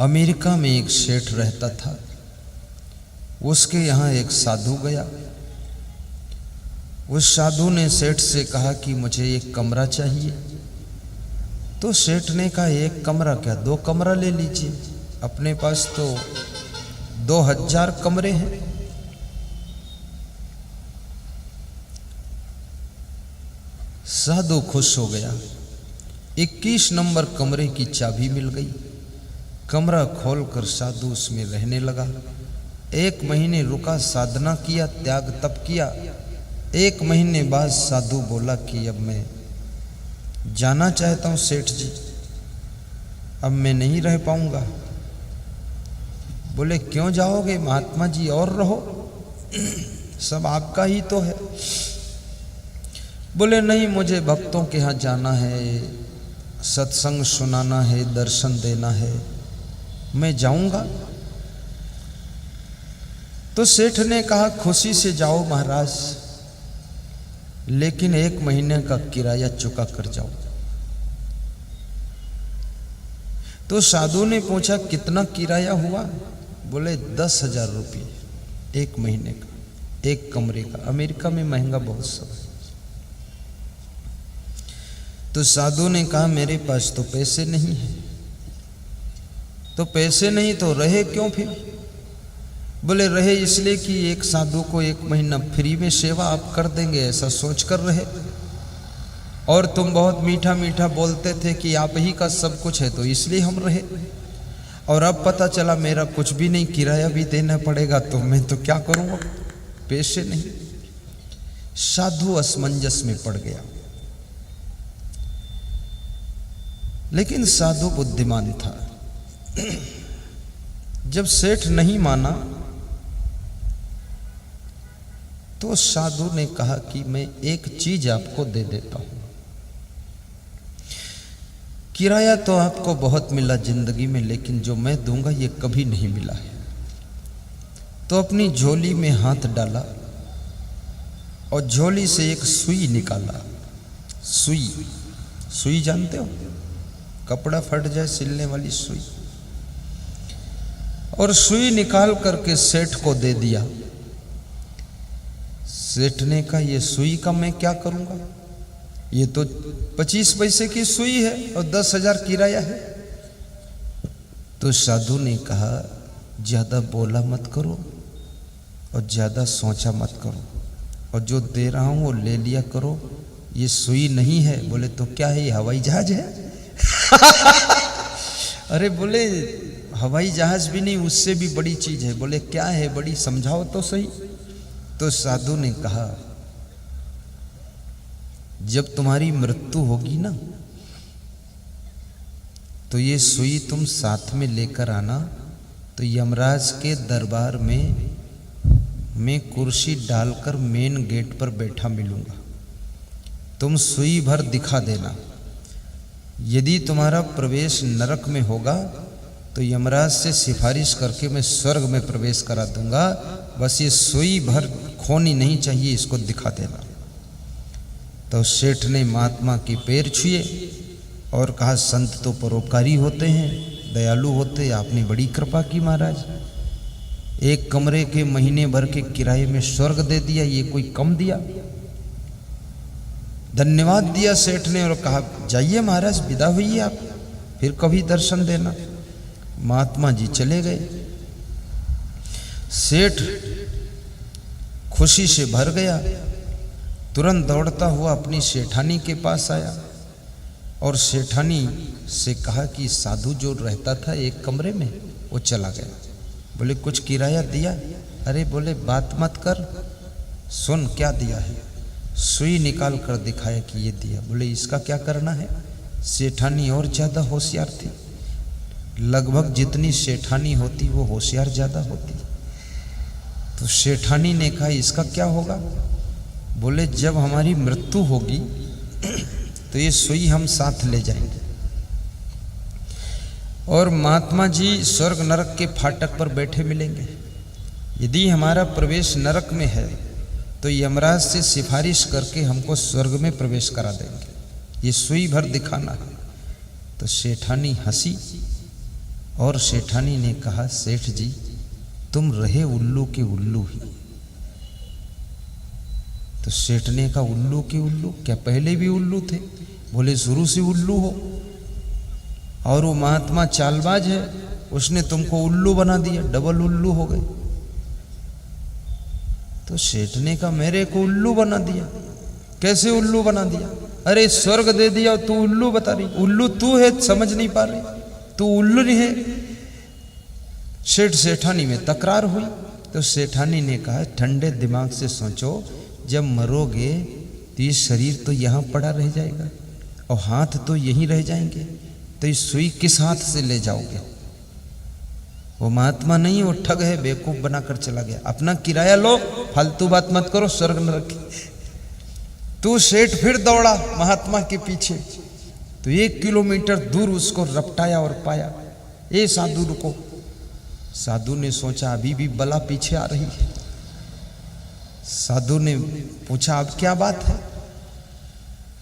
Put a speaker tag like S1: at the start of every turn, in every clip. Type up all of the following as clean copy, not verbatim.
S1: America में एक सेठ रहता था। उसके यहाँ एक साधु गया। उस साधु ने सेठ से कहा कि मुझे एक कमरा चाहिए। तो सेठ ने कहा एक कमरा क्या, 2 कमरा ले लीजिए, अपने पास तो 2000 कमरे हैं। साधु खुश हो गया। 21 नंबर कमरे की चाबी मिल गई। कमरा खोलकर साधु उसमें रहने लगा। 1 महीने रुका, साधना किया, त्याग तप किया। 1 महीने बाद साधु बोला कि अब मैं जाना चाहता हूं सेठ जी, अब मैं नहीं रह पाऊंगा। बोले क्यों जाओगे महात्मा जी, और रहो, सब आपका ही तो है। बोले नहीं, मुझे भक्तों के यहाँ जाना है, सत्संग सुनाना है, दर्शन देना है, मैं जाऊंगा। तो सेठ ने कहा खुशी से जाओ महाराज, लेकिन 1 महीने का किराया चुका कर जाओ। तो साधु ने पूछा कितना किराया हुआ? बोले 10,000 रुपये 1 महीने का, 1 कमरे का। अमेरिका में महंगा बहुत सब है। तो साधु ने कहा मेरे पास तो पैसे नहीं है। तो पैसे नहीं तो रहे क्यों फिर? बोले रहे इसलिए कि एक साधु को 1 महीना फ्री में सेवा आप कर देंगे, ऐसा सोच कर रहे। और तुम बहुत मीठा मीठा बोलते थे कि आप ही का सब कुछ है, तो इसलिए हम रहे। और अब पता चला मेरा कुछ भी नहीं, किराया भी देना पड़ेगा, तो मैं तो क्या करूँगा, पैसे नहीं। साधु असमंजस में पड़ गया। लेकिन साधु बुद्धिमान था। जब सेठ नहीं माना तो साधु ने कहा कि मैं एक चीज आपको दे देता हूं। किराया तो आपको बहुत मिला जिंदगी में, लेकिन जो मैं दूंगा ये कभी नहीं मिला है। तो अपनी झोली में हाथ डाला और झोली से एक सुई निकाला। सुई जानते हो, कपड़ा फट जाए सिलने वाली सुई। और सुई निकाल करके सेठ को दे दिया। सेठ ने कहा ये सुई का मैं क्या करूंगा, ये तो 25 पैसे की सुई है और 10,000 किराया है। तो साधु ने कहा ज्यादा बोला मत करो और ज्यादा सोचा मत करो, और जो दे रहा हूं वो ले लिया करो। ये सुई नहीं है। बोले तो क्या है, ये हवाई जहाज है? अरे बोले हवाई जहाज भी नहीं, उससे भी बड़ी चीज है। बोले क्या है बड़ी, समझाओ तो सही। तो साधु ने कहा जब तुम्हारी मृत्यु होगी ना, तो ये सुई तुम साथ में लेकर आना। तो यमराज के दरबार में मैं कुर्सी डालकर मेन गेट पर बैठा मिलूंगा। तुम सुई भर दिखा देना। यदि तुम्हारा प्रवेश नरक में होगा तो यमराज से सिफारिश करके मैं स्वर्ग में प्रवेश करा दूंगा। बस ये सुई भर खोनी नहीं चाहिए, इसको दिखा देना। तो सेठ ने महात्मा के पैर छुए और कहा संत तो परोपकारी होते हैं, दयालु होते, आपने बड़ी कृपा की महाराज। 1 कमरे के महीने भर के किराए में स्वर्ग दे दिया, ये कोई कम दिया? धन्यवाद दिया सेठ ने और कहा जाइए महाराज, विदा हुई आप, फिर कभी दर्शन देना। महात्मा जी चले गए। सेठ खुशी से भर गया, तुरंत दौड़ता हुआ अपनी सेठानी के पास आया और सेठानी से कहा कि साधु जो रहता था 1 कमरे में वो चला गया। बोले कुछ किराया दिया? अरे बोले बात मत कर, सुन क्या दिया है। सुई निकाल कर दिखाया कि ये दिया। बोले इसका क्या करना है? सेठानी और ज्यादा होशियार थी। लगभग जितनी सेठानी होती वो होशियार ज्यादा होती। तो सेठानी ने कहा इसका क्या होगा? बोले जब हमारी मृत्यु होगी तो ये सुई हम साथ ले जाएंगे और महात्मा जी स्वर्ग नरक के फाटक पर बैठे मिलेंगे। यदि हमारा प्रवेश नरक में है तो यमराज से सिफारिश करके हमको स्वर्ग में प्रवेश करा देंगे। ये सुई भर दिखाना है। तो सेठानी हंसी और सेठानी ने कहा, सेठ जी तुम रहे उल्लू के उल्लू ही। तो सेठ ने कहा, उल्लू के उल्लू? क्या पहले भी उल्लू थे? बोले शुरू से उल्लू हो, और वो महात्मा चालबाज है, उसने तुमको उल्लू बना दिया, डबल उल्लू हो गए। तो सेठ ने कहा, मेरे को उल्लू बना दिया? कैसे उल्लू बना दिया? अरे स्वर्ग दे दिया, तू उल्लू बता रही? उल्लू तू है, समझ नहीं पा रही? तू उल्लू नहीं है। सेठ सेठानी में तकरार हुई। तो सेठानी ने कहा, ठंडे दिमाग से सोचो, जब मरोगे तो ये शरीर तो यहाँ पड़ा रह जाएगा और हाथ तो यहीं रह जाएंगे, तो ये सुई किस हाथ से ले जाओगे? वो महात्मा नहीं, वो ठग है, बेवकूफ बनाकर चला गया। अपना किराया लो, फालतू बात मत करो, स्वर्ग न रखे। तू सेठ फिर दौड़ा महात्मा के पीछे, तो 1 किलोमीटर दूर उसको रपटाया और पाया। ए साधु रुको। साधु ने सोचा अभी भी बला पीछे आ रही है। साधु ने पूछा, अब क्या बात है?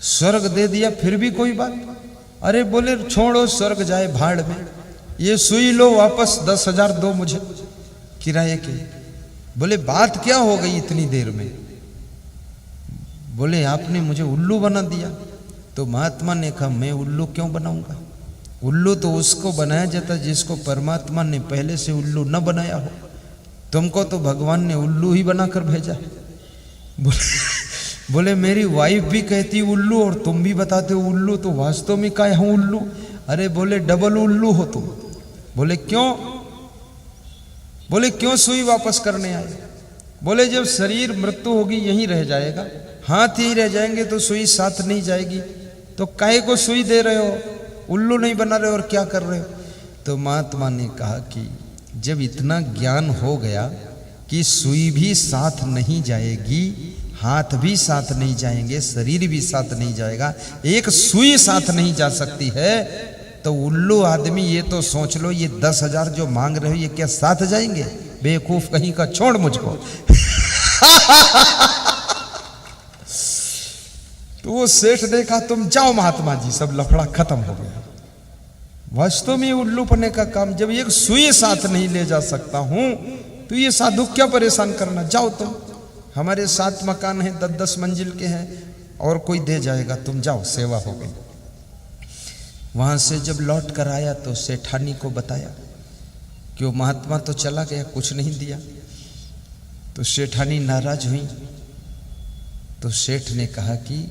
S1: स्वर्ग दे दिया फिर भी कोई बात? अरे बोले, छोड़ो, स्वर्ग जाए भाड़ में, ये सुई लो वापस, 10,000 दो मुझे किराए के। बोले बात क्या हो गई इतनी देर में? बोले आपने मुझे उल्लू बना दिया। तो महात्मा ने कहा, मैं उल्लू क्यों बनाऊंगा? उल्लू तो उसको बनाया जाता जिसको परमात्मा ने पहले से उल्लू न बनाया हो। तुमको तो भगवान ने उल्लू ही बनाकर भेजा। बोले मेरी वाइफ भी कहती उल्लू और तुम भी बताते हो उल्लू, तो वास्तव में क्या हूं उल्लू? अरे बोले डबल उल्लू हो तुम। बोले क्यों? बोले क्यों सुई वापस करने आए? बोले जब शरीर मृत्यु होगी यहीं रह जाएगा, हाथ ही रह जाएंगे, तो सुई साथ नहीं जाएगी, तो काहे को सुई दे रहे हो? उल्लू नहीं बना रहे और क्या कर रहे हो? तो महात्मा ने कहा कि जब इतना ज्ञान हो गया कि सुई भी साथ नहीं जाएगी, हाथ भी साथ नहीं जाएंगे, शरीर भी साथ नहीं जाएगा, एक सुई साथ नहीं जा सकती है, तो उल्लू आदमी ये तो सोच लो, ये 10,000 जो मांग रहे हो ये क्या साथ जाएंगे? बेवकूफ कहीं का, छोड़ मुझको। तो वो सेठ ने कहा, तुम जाओ महात्मा जी, सब लफड़ा खत्म हो गया। वास्तव में उल्लू पने का काम, जब एक सुई साथ नहीं ले जा सकता हूं तो ये साधु क्या परेशान करना? जाओ तुम, हमारे 7 मकान हैं, 10-10 मंजिल के हैं, और कोई दे जाएगा, तुम जाओ, सेवा हो गई। वहां से जब लौट कर आया तो सेठानी को बताया कि वो महात्मा तो चला गया, कुछ नहीं दिया। तो सेठानी नाराज हुई। तो सेठ ने कहा कि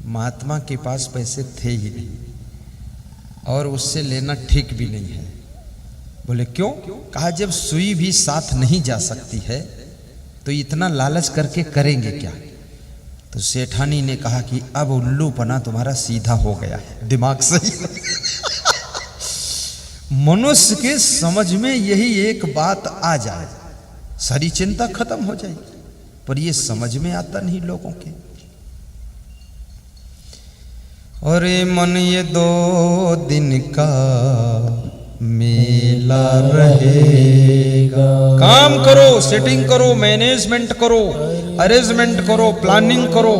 S1: महात्मा के पास पैसे थे ही नहीं और उससे लेना ठीक भी नहीं है। बोले क्यों? कहा जब सुई भी साथ नहीं जा सकती है तो इतना लालच करके करेंगे क्या? तो सेठानी ने कहा कि अब उल्लूपना तुम्हारा सीधा हो गया है, दिमाग सही। मनुष्य के समझ में यही एक बात आ जाए, सारी चिंता खत्म हो जाएगी, पर ये समझ में आता नहीं लोगों के। अरे मन ये 2 दिन का मेला रहेगा। काम करो, सेटिंग करो, मैनेजमेंट करो, अरेंजमेंट करो, प्लानिंग करो,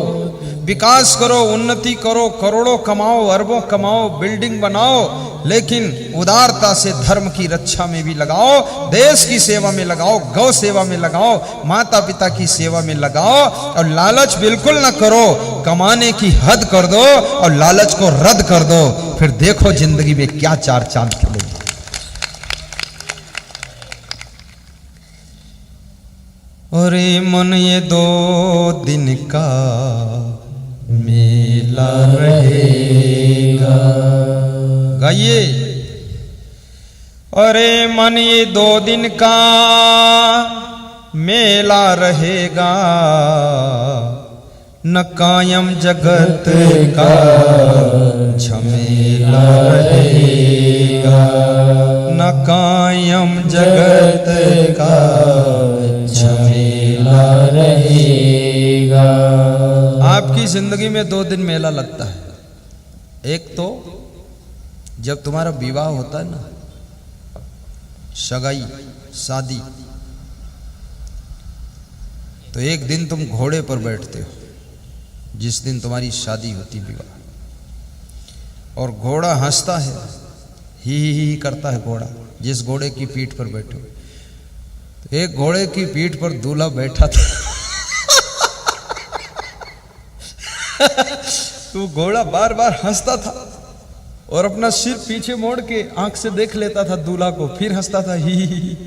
S1: विकास करो, उन्नति करो, करोड़ों कमाओ, अरबों कमाओ, बिल्डिंग बनाओ, लेकिन उदारता से धर्म की रक्षा में भी लगाओ, देश की सेवा में लगाओ, गौ सेवा में लगाओ, माता पिता की सेवा में लगाओ, और लालच बिल्कुल ना करो। कमाने की हद कर दो और लालच को रद्द कर दो, फिर देखो जिंदगी में क्या 4 चांद खिलेंगे। अरे मन ये 2 दिन का मेला रहेगा। गाइए। अरे मन ये 2 दिन का मेला रहेगा, न कायम जगत का झमेला रहेगा, न कायम जगत का झमेला रहेगा। आपकी जिंदगी में 2 दिन मेला लगता है। एक तो जब तुम्हारा विवाह होता है ना, सगाई, शादी, तो एक दिन तुम घोड़े पर बैठते हो, जिस दिन तुम्हारी शादी होती, विवाह, और घोड़ा हंसता है, ही करता है घोड़ा, जिस घोड़े की पीठ पर बैठे हो। तो एक घोड़े की पीठ पर दूल्हा बैठा था तो घोड़ा बार बार हंसता था और अपना सिर पीछे मोड़ के आंख से देख लेता था दूल्हा को, फिर हंसता था ही।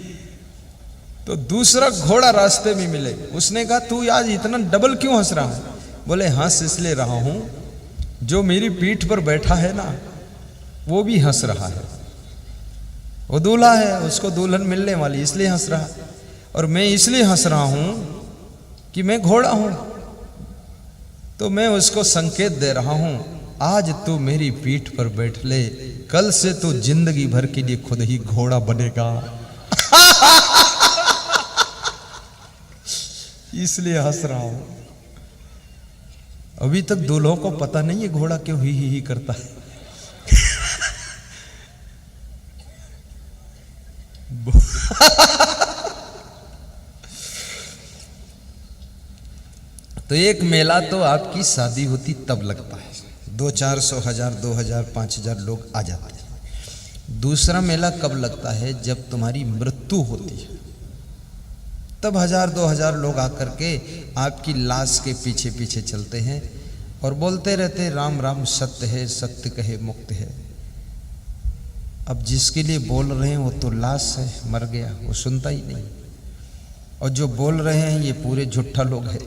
S1: तो दूसरा घोड़ा रास्ते में मिले, उसने कहा तू आज इतना डबल क्यों हंस रहा है? बोले हंस इसलिए रहा हूं, जो मेरी पीठ पर बैठा है ना वो भी हंस रहा है। वो दूल्हा है, उसको दुल्हन मिलने वाली, इसलिए हंस रहा। और मैं इसलिए हंस रहा हूं कि मैं घोड़ा हूं, तो मैं उसको संकेत दे रहा हूं, आज तू मेरी पीठ पर बैठ ले, कल से तू जिंदगी भर के लिए खुद ही घोड़ा बनेगा। इसलिए हंस रहा हूं। अभी तक दूल्हों को पता नहीं है घोड़ा क्यों ही करता है। तो एक मेला तो आपकी शादी होती तब लगता है, 200-400 1000 2000 5000 लोग आ जाते हैं। दूसरा मेला कब लगता है? जब तुम्हारी मृत्यु होती है, तब 1000-2000 लोग आकर के आपकी लाश के पीछे पीछे चलते हैं और बोलते रहते हैं राम राम सत्य है, सत्य कहे मुक्त है। अब जिसके लिए बोल रहे हैं वो तो लाश है, मर गया, वो सुनता ही नहीं। और जो बोल रहे हैं ये पूरे झूठा लोग हैं।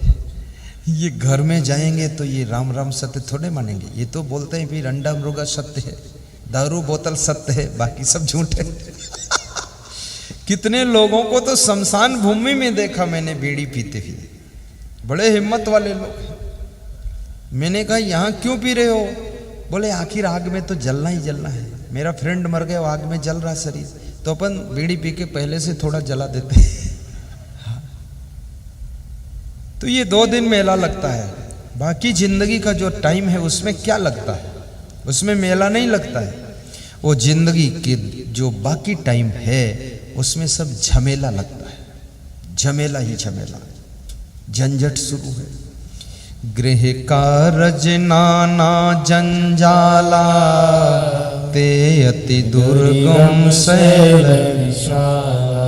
S1: ये घर में जाएंगे तो ये राम राम सत्य थोड़े मानेंगे, ये तो बोलते हैं फिर अंडा मुर्गा सत्य है, दारू बोतल सत्य है, बाकी सब झूठ है। कितने लोगों को तो शमशान भूमि में देखा मैंने बीड़ी पीते हुए, बड़े हिम्मत वाले लोग। मैंने कहा यहाँ क्यों पी रहे हो? बोले आखिर आग में तो जलना ही जलना है, मेरा फ्रेंड मर गया, आग में जल रहा शरीर, तो अपन बीड़ी पी के पहले से थोड़ा जला देते हैं। तो ये 2 दिन मेला लगता है, बाकी जिंदगी का जो टाइम है उसमें क्या लगता है? उसमें मेला नहीं लगता है। वो जिंदगी के जो बाकी टाइम है उसमें सब झमेला लगता है, झमेला ही झमेला, झंझट शुरू है। गृह कारज नाना जंजाला, ते अति दुर्गम शैल विशाला।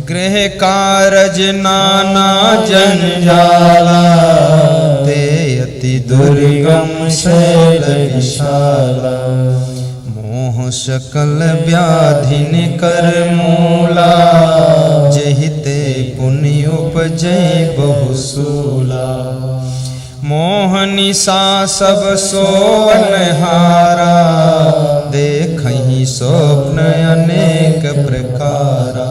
S1: गृह कारज नाना जंजाला, ते अति दुर्गम शैल विशाला। मोह सकल व्याधिन कर मूला, जहिते पुण्य उपजै बहुसूला। मोह निशा सब सोवन हारा, देखहि स्वप्न अनेक प्रकारा।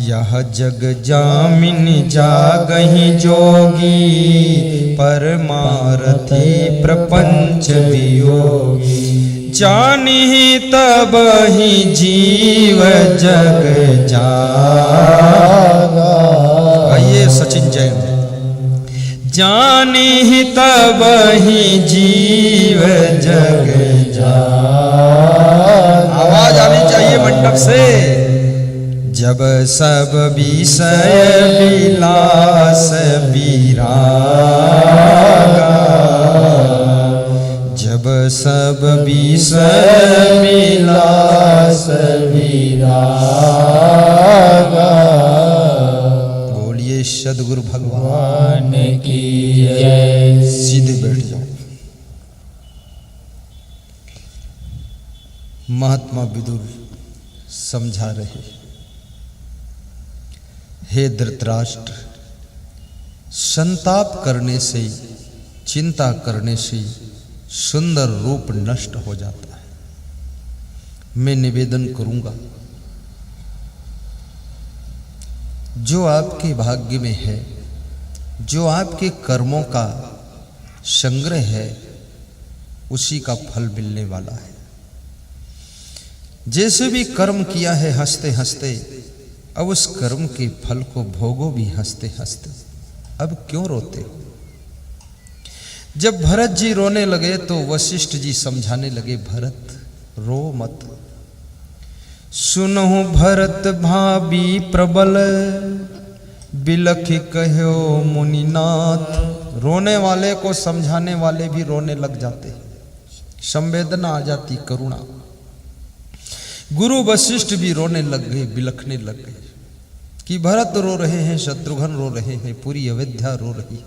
S1: यह जग जामिन जागहि जोगी, परमारथी प्रपंच वियोगी। जानिहि तब ही जीव जग जागा। आइए सचिन जैन। जानिहि तब ही जीव जग जागा। आवाज आनी चाहिए मंडप से। जब सब विषय विलास विरागा, जब सब विषय विलास विरागा। बोलिए सद्गुरु भगवान की जय। सीधे बैठ जाओ। महात्मा विदुर समझा रहे, हे धृतराष्ट्र, संताप करने से, चिंता करने से सुंदर रूप नष्ट हो जाता है। मैं निवेदन करूंगा, जो आपके भाग्य में है, जो आपके कर्मों का संग्रह है, उसी का फल मिलने वाला है। जैसे भी कर्म किया है हंसते हंसते, अब उस कर्म के फल को भोगो भी हंसते हंसते। अब क्यों रोते हो? जब भरत जी रोने लगे तो वशिष्ठ जी समझाने लगे, भरत रो मत। सुनहु भरत भाबी प्रबल, बिलख कहो मुनिनाथ। रोने वाले को समझाने वाले भी रोने लग जाते, संवेदना आ जाती, करुणा। गुरु वशिष्ठ भी रोने लग गए, बिलखने लग गए कि भरत रो रहे हैं, शत्रुघ्न रो रहे हैं, पूरी अयोध्या रो रही है।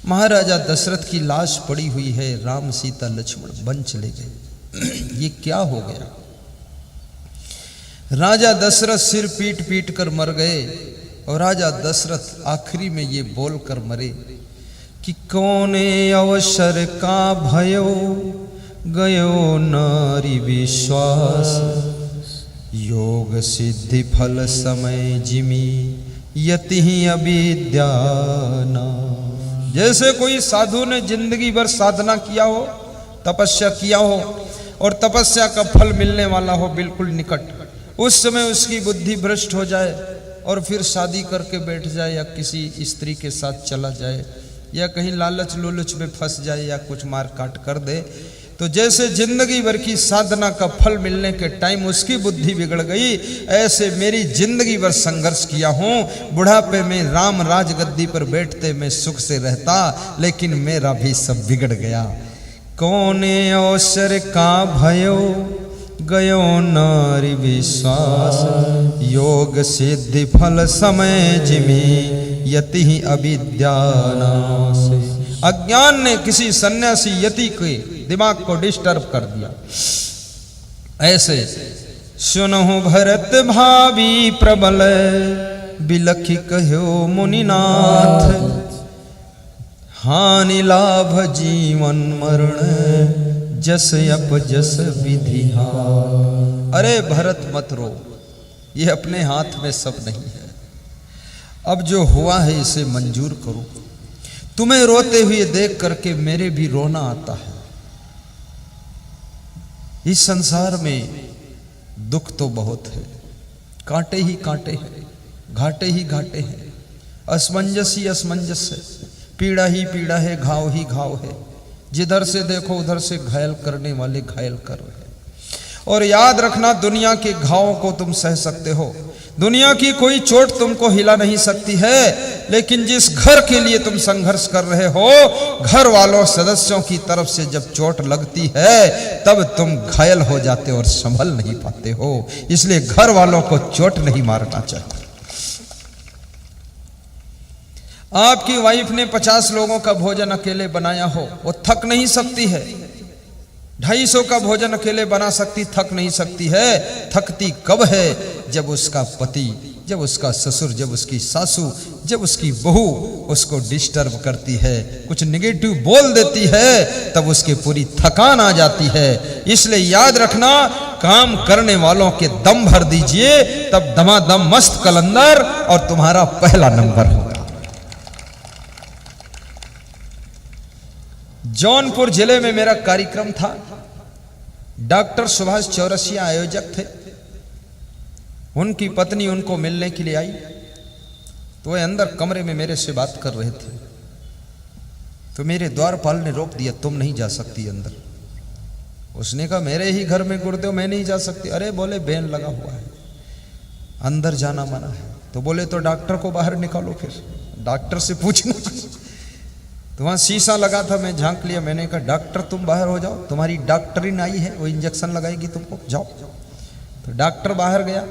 S1: महाराजा दशरथ की लाश पड़ी हुई है, राम सीता लक्ष्मण वन चले गए। ये क्या हो गया? राजा दशरथ सिर पीट पीट कर मर गए और राजा दशरथ आखिरी में ये बोल कर मरे कि कौने अवसर का भयो गयो नारी विश्वास, योग सिद्धि फल समय जिमी यति अविद्याना। जैसे कोई साधु ने जिंदगी भर साधना किया हो, तपस्या किया हो और तपस्या का फल मिलने वाला हो बिल्कुल निकट, उस समय उसकी बुद्धि भ्रष्ट हो जाए और फिर शादी करके बैठ जाए या किसी स्त्री के साथ चला जाए या कहीं लालच लोलच में फंस जाए या कुछ मार काट कर दे, तो जैसे जिंदगी भर की साधना का फल मिलने के टाइम उसकी बुद्धि बिगड़ गई, ऐसे मेरी जिंदगी भर संघर्ष किया हूँ। बुढ़ापे में राम राज गद्दी पर बैठते मैं सुख से रहता, लेकिन मेरा भी सब बिगड़ गया। कौने अवसर का भयो गयो नारी विश्वास, योग सिद्धि फल समय जिमी यति अविद्यानाश। अज्ञान ने किसी सन्यासी यति के दिमाग को डिस्टर्ब कर दिया। ऐसे सुनहु भरत भावी प्रबल, बिलखि कहो मुनिनाथ, हानि लाभ जीवन मरण जस अप जस विधि। अरे भरत मत रो, ये अपने हाथ में सब नहीं है। अब जो हुआ है इसे मंजूर करो। तुम्हें रोते हुए देख करके मेरे भी रोना आता है। इस संसार में दुख तो बहुत है, कांटे ही कांटे हैं, घाटे ही घाटे हैं, असमंजस ही असमंजस है, पीड़ा ही पीड़ा है, घाव ही घाव है। जिधर से देखो उधर से घायल करने वाले घायल कर रहे हैं। और याद रखना, दुनिया के घावों को तुम सह सकते हो, दुनिया की कोई चोट तुमको हिला नहीं सकती है, लेकिन जिस घर के लिए तुम संघर्ष कर रहे हो, घर वालों सदस्यों की तरफ से जब चोट लगती है तब तुम घायल हो जाते हो और संभल नहीं पाते हो। इसलिए घर वालों को चोट नहीं मारना चाहिए। आपकी वाइफ ने 50 लोगों का भोजन अकेले बनाया हो, वो थक नहीं सकती है। 250 का भोजन अकेले बना सकती, थक नहीं सकती है। थकती कब है? जब उसका पति, जब उसका ससुर, जब उसकी सासू, जब उसकी बहू उसको डिस्टर्ब करती है, कुछ नेगेटिव बोल देती है, तब उसके पूरी थकान आ जाती है। इसलिए याद रखना, काम करने वालों के दम भर दीजिए, तब दमादम मस्त कलंदर और तुम्हारा पहला नंबर होगा। जौनपुर जिले में मेरा कार्यक्रम था। डॉक्टर सुभाष चौरसिया आयोजक थे। उनकी पत्नी उनको मिलने के लिए आई, तो वह अंदर कमरे में मेरे से बात कर रहे थे। तो मेरे द्वारपाल ने रोक दिया, तुम नहीं जा सकती अंदर। उसने कहा, मेरे ही घर में गुरुदेव, मैं नहीं जा सकती। अरे बोले, बैन लगा हुआ है, अंदर जाना मना है। तो बोले, तो डॉक्टर को बाहर निकालो, फिर डॉक्टर से पूछना। तो वहाँ शीशा लगा था, मैं झांक लिया। मैंने कहा, डॉक्टर तुम बाहर हो जाओ, तुम्हारी डॉक्टरीन आई है, वो इंजेक्शन लगाएगी तुमको, जाओ। तो डॉक्टर बाहर गया।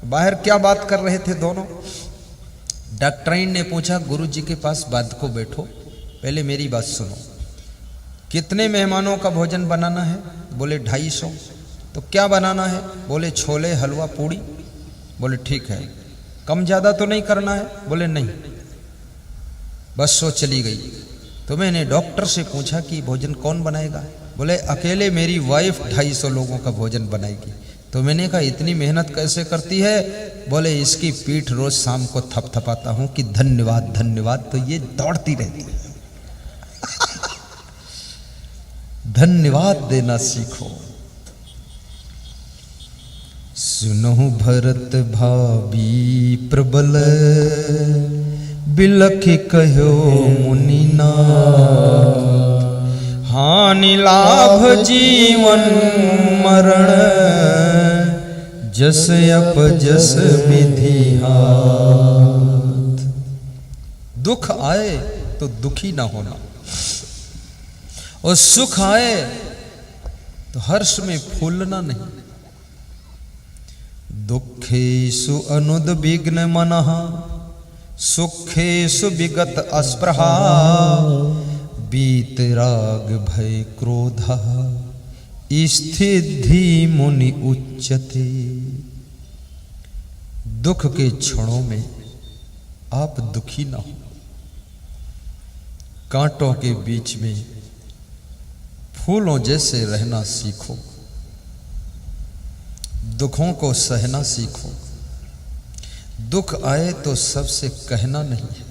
S1: बाहर क्या बात कर रहे थे दोनों? डॉक्टरीन ने पूछा, गुरुजी के पास बाद को बैठो, पहले मेरी बात सुनो, कितने मेहमानों का भोजन बनाना है? बोले 250। तो क्या बनाना है? बोले छोले, हलवा, पूड़ी। बोले ठीक है, कम ज़्यादा तो नहीं करना है? बोले नहीं। बस वो चली गई। तो मैंने डॉक्टर से पूछा कि भोजन कौन बनाएगा? बोले अकेले मेरी वाइफ 250 लोगों का भोजन बनाएगी। तो मैंने कहा, इतनी मेहनत कैसे करती है? बोले इसकी पीठ रोज शाम को थपथपाता हूं कि धन्यवाद धन्यवाद, तो ये दौड़ती रहती है। धन्यवाद देना सीखो। सुनो भरत भावी प्रबल, बिलखि कहो मुनिनाथ, हानि लाभ जीवन मरण जस अप जस विधि हाथ। दुख आए तो दुखी ना होना, और सुख आए तो हर्ष में फूलना नहीं। दुखेषु अनुद्विग्न मनः सुखेषु विगत अस्पृहा वीतराग भय क्रोधः स्थिति मुनि उच्यते। दुख के क्षणों में आप दुखी न हो, कांटों के बीच में फूलों जैसे रहना सीखो, दुखों को सहना सीखो। दुख आए तो सबसे कहना नहीं है,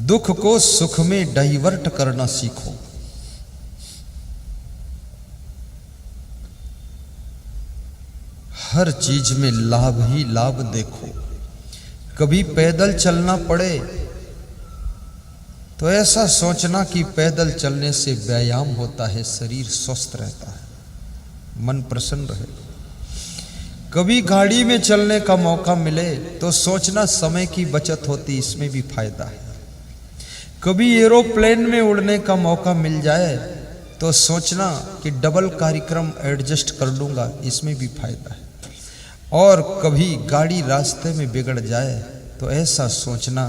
S1: दुख को सुख में डाइवर्ट करना सीखो। हर चीज में लाभ ही लाभ देखो। कभी पैदल चलना पड़े तो ऐसा सोचना कि पैदल चलने से व्यायाम होता है, शरीर स्वस्थ रहता है, मन प्रसन्न रहेगा। कभी गाड़ी में चलने का मौका मिले तो सोचना समय की बचत होती, इसमें भी फायदा है। कभी एरोप्लेन में उड़ने का मौका मिल जाए तो सोचना कि डबल कार्यक्रम एडजस्ट कर लूंगा, इसमें भी फायदा है। और कभी गाड़ी रास्ते में बिगड़ जाए तो ऐसा सोचना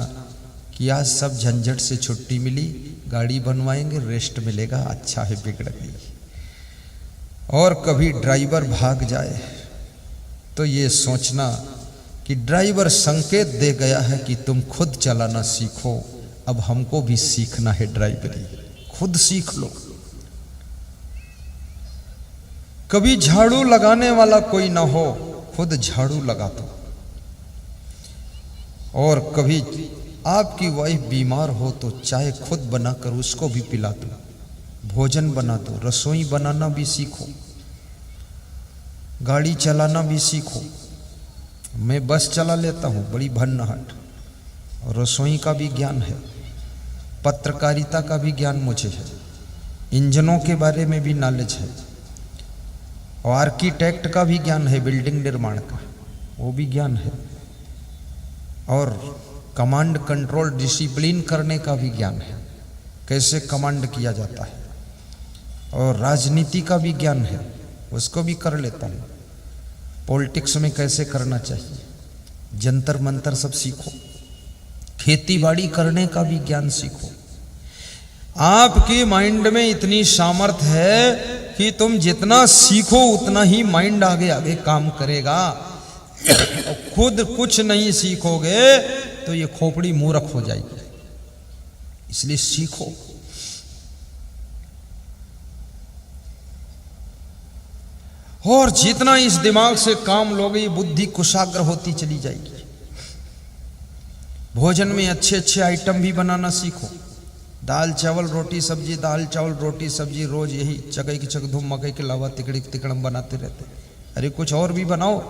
S1: कि आज सब झंझट से छुट्टी मिली, गाड़ी बनवाएंगे, रेस्ट मिलेगा, अच्छा है बिगड़ गई। और कभी ड्राइवर भाग जाए तो ये सोचना कि ड्राइवर संकेत दे गया है कि तुम खुद चलाना सीखो, अब हमको भी सीखना है ड्राइवरी, खुद सीख लो। कभी झाड़ू लगाने वाला कोई ना हो, खुद झाड़ू लगा दो। और कभी आपकी वाइफ बीमार हो तो चाय खुद बनाकर उसको भी पिला दो, भोजन बना दो, रसोई बनाना भी सीखो, गाड़ी चलाना भी सीखो। मैं बस चला लेता हूँ, बड़ी भन्नाहट, और रसोई का भी ज्ञान है, पत्रकारिता का भी ज्ञान मुझे है, इंजनों के बारे में भी नॉलेज है, और आर्किटेक्ट का भी ज्ञान है, बिल्डिंग निर्माण का वो भी ज्ञान है, और कमांड कंट्रोल डिसिप्लिन करने का भी ज्ञान है, कैसे कमांड किया जाता है, और राजनीति का भी ज्ञान है, उसको भी कर लेता हूँ। पॉलिटिक्स में कैसे करना चाहिए, जंतर मंतर सब सीखो। खेती बाड़ी करने का भी ज्ञान सीखो। आपके माइंड में इतनी सामर्थ्य है कि तुम जितना सीखो उतना ही माइंड आगे आगे काम करेगा। और खुद कुछ नहीं सीखोगे तो ये खोपड़ी मूर्ख हो जाएगी, इसलिए सीखो। और जितना इस दिमाग से काम लोगे ये बुद्धि कुशाग्र होती चली जाएगी। भोजन में अच्छे अच्छे आइटम भी बनाना सीखो। दाल चावल रोटी सब्जी, दाल चावल रोटी सब्जी, रोज यही चकई की चकधूम मकई के अलावा तिकड़ी तिकड़म बनाते रहते। अरे कुछ और भी बनाओ,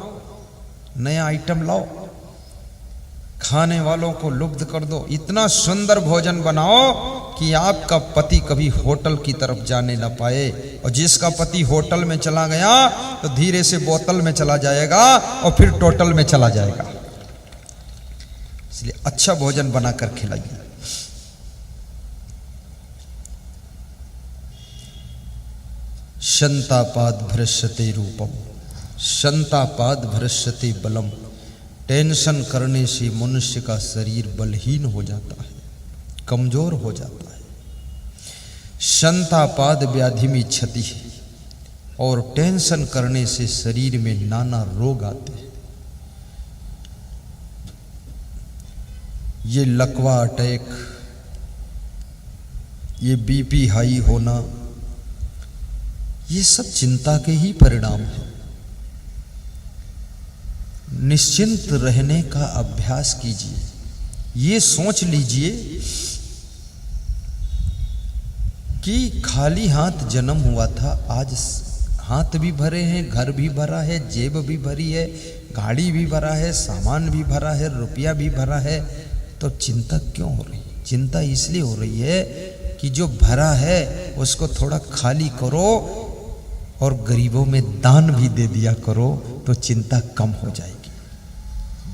S1: नया आइटम लाओ, खाने वालों को लुब्ध कर दो। इतना सुंदर भोजन बनाओ कि आपका पति कभी होटल की तरफ जाने ना पाए, और जिसका पति होटल में चला गया तो धीरे से बोतल में चला जाएगा और फिर टोटल में चला जाएगा। इसलिए अच्छा भोजन बनाकर खिलाइए। शंतापाद भ्रश्यते रूपम, शंतापाद भ्रश्यते बलम। टेंशन करने से मनुष्य का शरीर बलहीन हो जाता है, कमजोर हो जाता है। शंतापाद व्याधि में क्षति है, और टेंशन करने से शरीर में नाना रोग आते हैं। ये लकवा अटैक, ये बीपी हाई होना, ये सब चिंता के ही परिणाम है। निश्चिंत रहने का अभ्यास कीजिए। ये सोच लीजिए कि खाली हाथ जन्म हुआ था, आज हाथ भी भरे हैं, घर भी भरा है, जेब भी भरी है, गाड़ी भी भरा है, सामान भी भरा है, रुपया भी भरा है, तो चिंता क्यों हो रही? चिंता इसलिए हो रही है कि जो भरा है उसको थोड़ा खाली करो और गरीबों में दान भी दे दिया करो, तो चिंता कम हो जाएगी।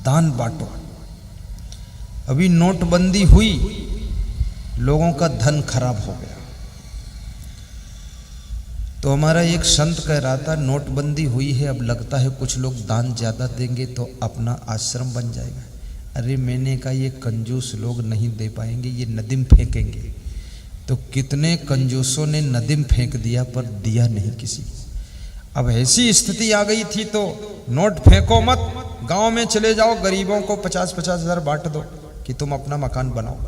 S1: दान बांटो। अभी नोटबंदी हुई, लोगों का धन खराब हो गया, तो हमारा एक संत कह रहा था, नोटबंदी हुई है, अब लगता है कुछ लोग दान ज़्यादा देंगे तो अपना आश्रम बन जाएगा। अरे मैंने कहा ये कंजूस लोग नहीं दे पाएंगे, ये नदीम फेंकेंगे। तो कितने कंजूसों ने नदीम फेंक दिया पर दिया नहीं किसी। अब ऐसी स्थिति आ गई थी तो नोट फेंको मत, गांव में चले जाओ, गरीबों को 50-50 हज़ार बांट दो कि तुम अपना मकान बनाओ,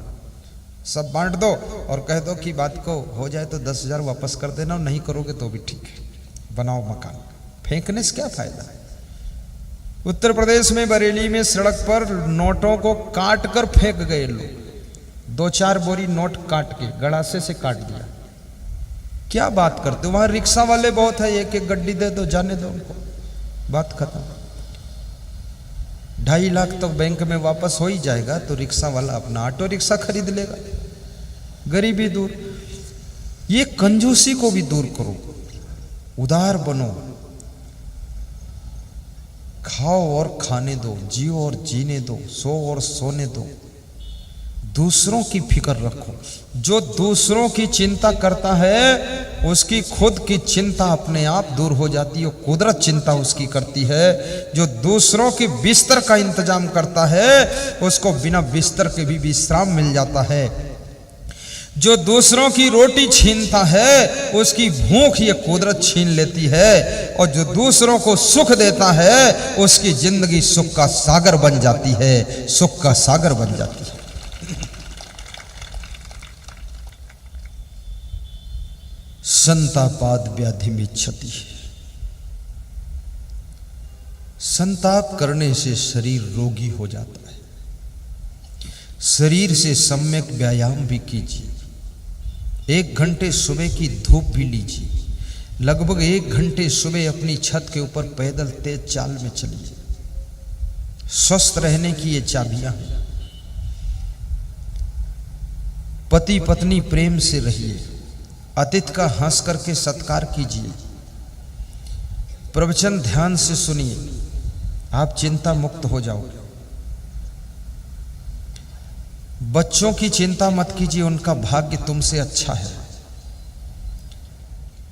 S1: सब बांट दो और कह दो कि बात को हो जाए तो 10,000 वापस कर देना, और नहीं करोगे तो भी ठीक है, बनाओ मकान। फेंकने से क्या फायदा है। उत्तर प्रदेश में बरेली में सड़क पर नोटों को काट कर फेंक गए लोग, 2-4 बोरी नोट काट के गड़ासे से काट दिया। क्या बात करते हो, वहां रिक्शा वाले बहुत है, एक गड्डी दे दो, जाने दो उनको, बात खत्म। 2.5 लाख तो बैंक में वापस हो ही जाएगा, तो रिक्शा वाला अपना ऑटो रिक्शा खरीद लेगा, गरीबी दूर। ये कंजूसी को भी दूर करो, उदार बनो, खाओ और खाने दो, जियो और जीने दो, सो और सोने दो, दूसरों की फिक्र रखो। जो दूसरों की चिंता करता है उसकी खुद की चिंता अपने आप दूर हो जाती है, कुदरत चिंता उसकी करती है। जो दूसरों के बिस्तर का इंतजाम करता है उसको बिना बिस्तर के भी विश्राम मिल जाता है। जो दूसरों की रोटी छीनता है उसकी भूख ये कुदरत छीन लेती है, और जो दूसरों को सुख देता है उसकी जिंदगी सुख का सागर बन जाती है, सुख का सागर बन जाती है। संतापाद व्याधि में क्षति, संताप करने से शरीर रोगी हो जाता है। शरीर से सम्यक व्यायाम भी कीजिए, 1 घंटे सुबह की धूप भी लीजिए, लगभग 1 घंटे सुबह अपनी छत के ऊपर पैदल तेज चाल में चलिए। स्वस्थ रहने की ये चाबियां हैं। पति पत्नी प्रेम से रहिए, अतिथि का हंस करके सत्कार कीजिए, प्रवचन ध्यान से सुनिए, आप चिंता मुक्त हो जाओगे। बच्चों की चिंता मत कीजिए, उनका भाग्य तुमसे अच्छा है।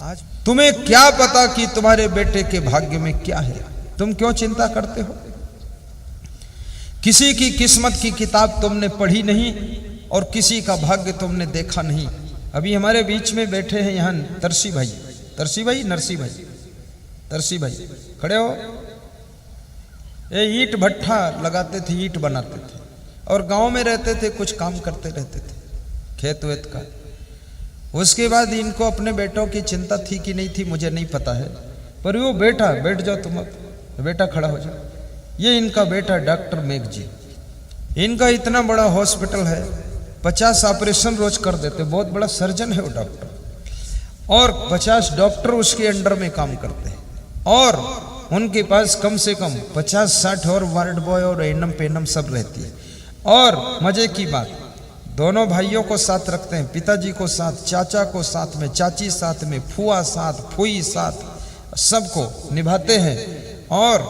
S1: आज तुम्हें क्या पता कि तुम्हारे बेटे के भाग्य में क्या है, तुम क्यों चिंता करते हो। किसी की किस्मत की किताब तुमने पढ़ी नहीं और किसी का भाग्य तुमने देखा नहीं। अभी हमारे बीच में बैठे हैं यहाँ तरसी भाई, नरसी भाई खड़े हो। ये ईंट भट्ठा लगाते थे, ईंट बनाते थे और गांव में रहते थे, कुछ काम करते रहते थे खेत वेत का। उसके बाद इनको अपने बेटों की चिंता थी कि नहीं थी मुझे नहीं पता है, पर वो बेटा, बैठ जाओ तुम, बेटा खड़ा हो जाओ। ये इनका बेटा डॉक्टर मेघ जी, इनका इतना बड़ा हॉस्पिटल है, 50 ऑपरेशन रोज कर देते, बहुत बड़ा सर्जन है वो डॉक्टर, और 50 डॉक्टर उसके अंडर में काम करते हैं, और उनके पास कम से कम 50-60 और वार्ड बॉय और एनम पेनम सब रहती है। और मजे की बात, दोनों भाइयों को साथ रखते हैं, पिताजी को साथ, चाचा को साथ में, चाची साथ में, फुआ साथ, फुई साथ, सबको निभाते हैं। और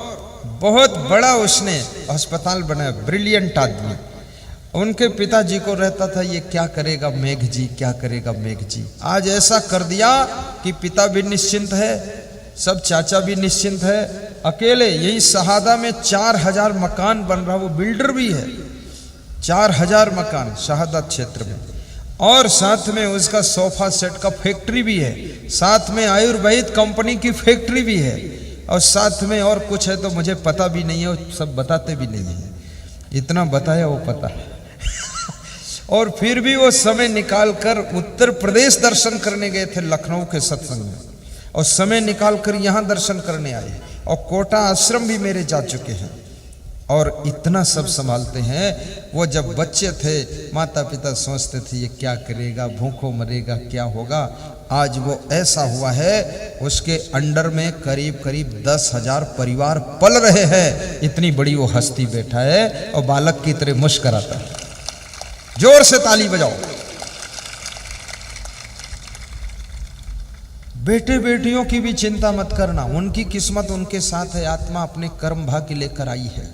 S1: बहुत बड़ा उसने अस्पताल बनाया, ब्रिलियंट आदमी। उनके पिताजी को रहता था ये क्या करेगा मेघ जी, क्या करेगा मेघ जी। आज ऐसा कर दिया कि पिता भी निश्चिंत है, सब चाचा भी निश्चिंत है। अकेले यही शहादा में 4000 मकान बन रहा, वो बिल्डर भी है, 4000 मकान शहादा क्षेत्र में, और साथ में उसका सोफा सेट का फैक्ट्री भी है, साथ में आयुर्वेद कंपनी की फैक्ट्री भी है, और साथ में और कुछ है तो मुझे पता भी नहीं है, और सब बताते भी नहीं है। इतना बताया वो पता है। और फिर भी वो समय निकाल कर उत्तर प्रदेश दर्शन करने गए थे, लखनऊ के सत्संग में, और समय निकाल कर यहाँ दर्शन करने आए, और कोटा आश्रम भी मेरे जा चुके हैं, और इतना सब संभालते हैं। वो जब बच्चे थे माता पिता सोचते थे ये क्या करेगा, भूखों मरेगा, क्या होगा। आज वो ऐसा हुआ है, उसके अंडर में करीब करीब 10,000 परिवार पल रहे हैं। इतनी बड़ी वो हस्ती बैठा है और बालक की तरह मुस्कुराता है। जोर से ताली बजाओ। बेटे बेटियों की भी चिंता मत करना, उनकी किस्मत उनके साथ है, आत्मा अपने कर्म भाग्य लेकर आई है।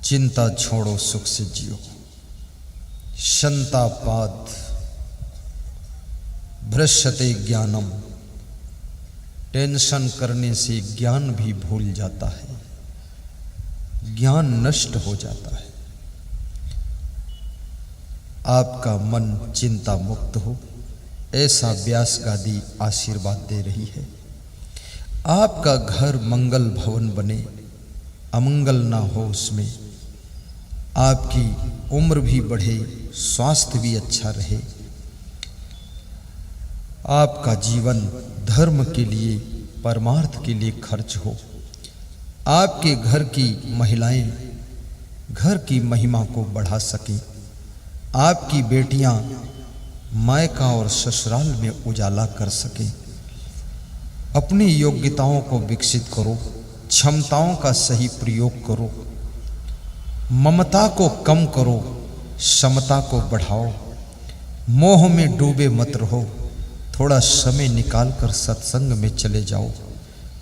S1: चिंता छोड़ो, सुख से जियो। संतापाद भ्रश्यते ज्ञानम, टेंशन करने से ज्ञान भी भूल जाता है, ज्ञान नष्ट हो जाता है। आपका मन चिंता मुक्त हो, ऐसा व्यास गादी आशीर्वाद दे रही है। आपका घर मंगल भवन बने, अमंगल ना हो उसमें। आपकी उम्र भी बढ़े, स्वास्थ्य भी अच्छा रहे। आपका जीवन धर्म के लिए, परमार्थ के लिए खर्च हो। आपके घर की महिलाएं घर की महिमा को बढ़ा सकें। आपकी बेटियां मायका और ससुराल में उजाला कर सकें। अपनी योग्यताओं को विकसित करो, क्षमताओं का सही प्रयोग करो, ममता को कम करो, समता को बढ़ाओ। मोह में डूबे मत रहो, थोड़ा समय निकाल कर सत्संग में चले जाओ।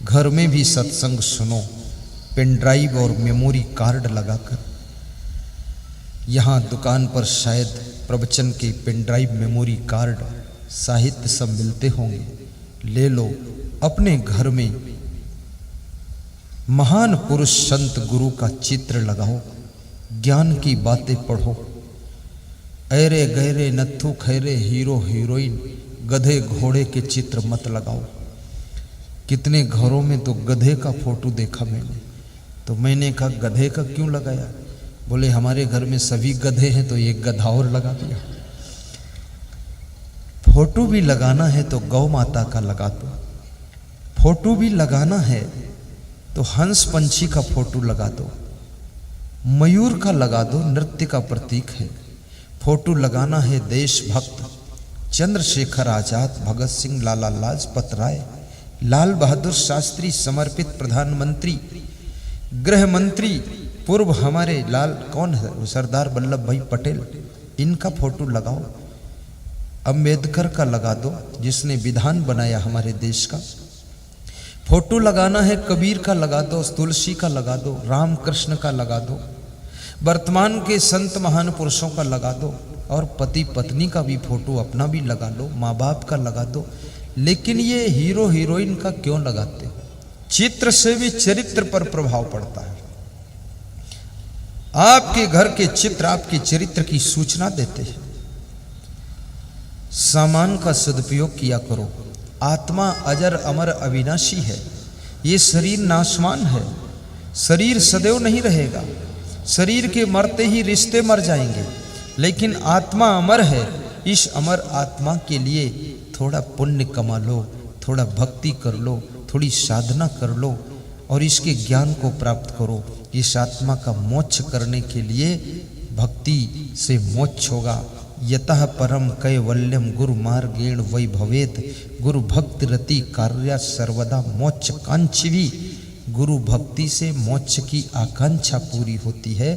S1: घर में भी सत्संग सुनो, पेन ड्राइव और मेमोरी कार्ड लगाकर। यहाँ दुकान पर शायद प्रवचन के पेन ड्राइव, मेमोरी कार्ड, साहित्य सब मिलते होंगे, ले लो। अपने घर में महान पुरुष संत गुरु का चित्र लगाओ, ज्ञान की बातें पढ़ो। ऐरे गहरे नत्थु खैरे हीरो हीरोइन, गधे घोड़े के चित्र मत लगाओ। कितने घरों में तो गधे का फोटो देखा मैंने, तो मैंने कहा गधे का क्यों लगाया? बोले हमारे घर में सभी गधे हैं तो एक गधा और लगा दिया। फोटो भी लगाना है तो गौ माता का लगा दो। फोटो भी लगाना है तो हंस पंछी का फोटो लगा दो, मयूर का लगा दो, नृत्य का प्रतीक है। फोटो लगाना है देशभक्त, चंद्रशेखर आजाद, भगत सिंह, लाला लाजपत राय, लाल बहादुर शास्त्री, समर्पित प्रधानमंत्री, गृह मंत्री पूर्व हमारे लाल कौन है, सरदार वल्लभ भाई पटेल, इनका फोटो लगाओ। अंबेडकर का लगा दो, जिसने विधान बनाया हमारे देश का। फोटो लगाना है कबीर का लगा दो, तुलसी का लगा दो, रामकृष्ण का लगा दो, वर्तमान के संत महान पुरुषों का लगा दो, और पति पत्नी का भी फोटो अपना भी लगा लो, माँ बाप का लगा दो। लेकिन ये हीरो हीरोइन का क्यों लगाते हो? चित्र से भी चरित्र पर प्रभाव पड़ता है। आपके घर के चित्र आपके चरित्र की सूचना देते हैं। सामान का सदुपयोग किया करो। आत्मा अजर अमर अविनाशी है। ये शरीर नाशवान है, शरीर सदैव नहीं रहेगा। शरीर के मरते ही रिश्ते मर जाएंगे, लेकिन आत्मा अमर है। इस अमर आत्मा के लिए थोड़ा पुण्य कमा लो, थोड़ा भक्ति कर लो, थोड़ी साधना कर लो और इसके ज्ञान को प्राप्त करो। इस आत्मा का मोक्ष करने के लिए भक्ति से मोक्ष होगा। यतः परम कैवल्यम गुरु मार्गेण वै भवेत, गुरु भक्ति रति कार्य सर्वदा मोक्ष कांक्षी। गुरु भक्ति से मोक्ष की आकांक्षा पूरी होती है।